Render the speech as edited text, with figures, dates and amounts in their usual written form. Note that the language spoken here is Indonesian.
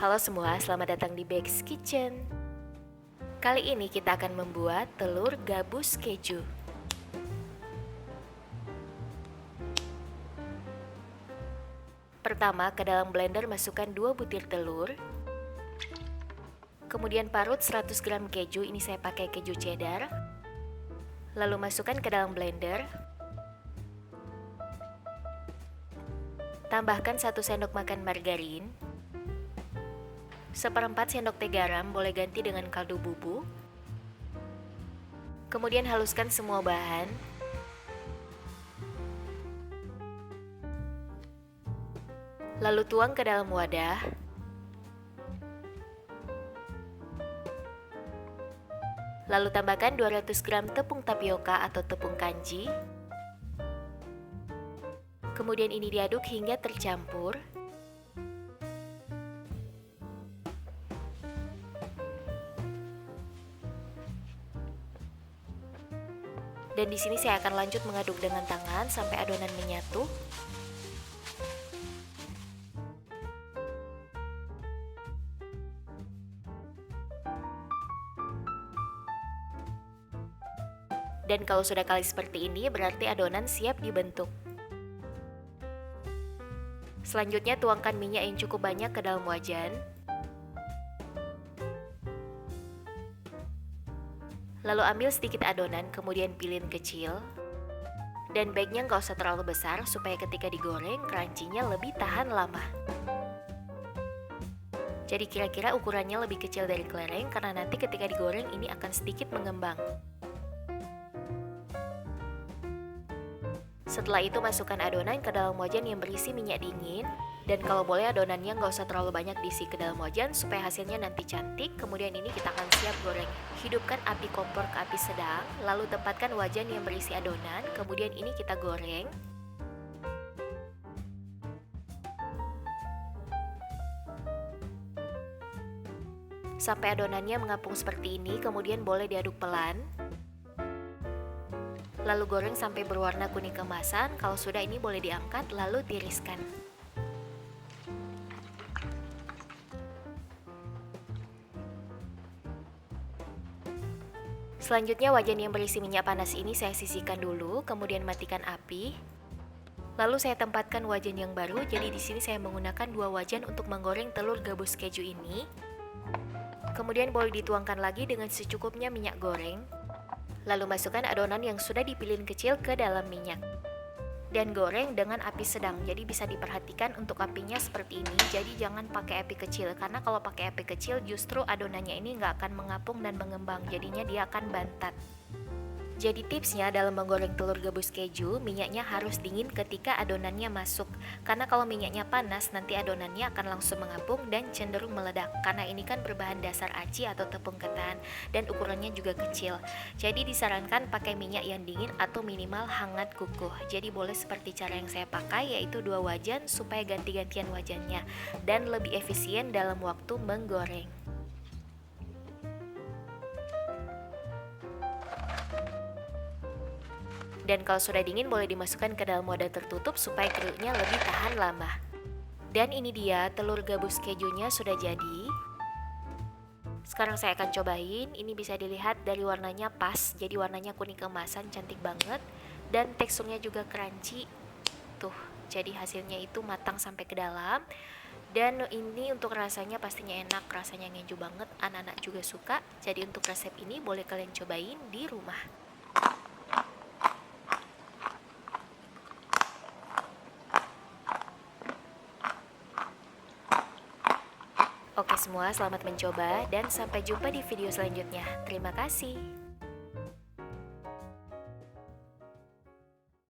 Halo semua, selamat datang di Bex Kitchen. Kali ini kita akan membuat telur gabus keju. Pertama, ke dalam blender masukkan 2 butir telur. Kemudian parut 100 gram keju, ini saya pakai keju cheddar. Lalu masukkan ke dalam blender. Tambahkan 1 sendok makan margarin. 1/4 sendok teh garam, boleh ganti dengan kaldu bubuk. Kemudian haluskan semua bahan. Lalu tuang ke dalam wadah. Lalu tambahkan 200 gram tepung tapioka atau tepung kanji. Kemudian ini diaduk hingga tercampur. Dan di sini saya akan lanjut mengaduk dengan tangan sampai adonan menyatu. Dan kalau sudah kali seperti ini, berarti adonan siap dibentuk. Selanjutnya tuangkan minyak yang cukup banyak ke dalam wajan. Lalu ambil sedikit adonan, kemudian pilin kecil. Dan bagnya nggak usah terlalu besar, supaya ketika digoreng, crunchy-nya lebih tahan lama. Jadi kira-kira ukurannya lebih kecil dari kelereng, karena nanti ketika digoreng ini akan sedikit mengembang. Setelah itu masukkan adonan ke dalam wajan yang berisi minyak dingin. Dan kalau boleh adonannya nggak usah terlalu banyak diisi ke dalam wajan supaya hasilnya nanti cantik. Kemudian ini kita akan siap goreng. Hidupkan api kompor ke api sedang, lalu tempatkan wajan yang berisi adonan. Kemudian ini kita goreng. Sampai adonannya mengapung seperti ini, kemudian boleh diaduk pelan. Lalu goreng sampai berwarna kuning keemasan. Kalau sudah ini boleh diangkat lalu tiriskan. Selanjutnya wajan yang berisi minyak panas ini saya sisihkan dulu, kemudian matikan api. Lalu saya tempatkan wajan yang baru, jadi di sini saya menggunakan 2 wajan untuk menggoreng telur gabus keju ini. Kemudian boleh dituangkan lagi dengan secukupnya minyak goreng. Lalu masukkan adonan yang sudah dipilin kecil ke dalam minyak. Dan goreng dengan api sedang, jadi bisa diperhatikan untuk apinya seperti ini. Jadi jangan pakai api kecil, karena kalau pakai api kecil justru adonannya ini nggak akan mengapung dan mengembang, jadinya dia akan bantat. Jadi tipsnya dalam menggoreng telur gabus keju, minyaknya harus dingin ketika adonannya masuk. Karena kalau minyaknya panas, nanti adonannya akan langsung mengapung dan cenderung meledak. Karena ini kan berbahan dasar aci atau tepung ketan, dan ukurannya juga kecil. Jadi disarankan pakai minyak yang dingin atau minimal hangat kukuh. Jadi boleh seperti cara yang saya pakai, yaitu 2 wajan supaya ganti-gantian wajannya. Dan lebih efisien dalam waktu menggoreng. Dan kalau sudah dingin boleh dimasukkan ke dalam wadah tertutup supaya kriuknya lebih tahan lama. Dan ini dia telur gabus kejunya sudah jadi. Sekarang saya akan cobain. Ini bisa dilihat dari warnanya pas, jadi warnanya kuning keemasan, cantik banget. Dan teksturnya juga crunchy. Tuh, jadi hasilnya itu matang sampai ke dalam. Dan ini untuk rasanya pastinya enak, rasanya ngeju banget, anak-anak juga suka. Jadi untuk resep ini boleh kalian cobain di rumah. Oke semua, selamat mencoba dan sampai jumpa di video selanjutnya. Terima kasih.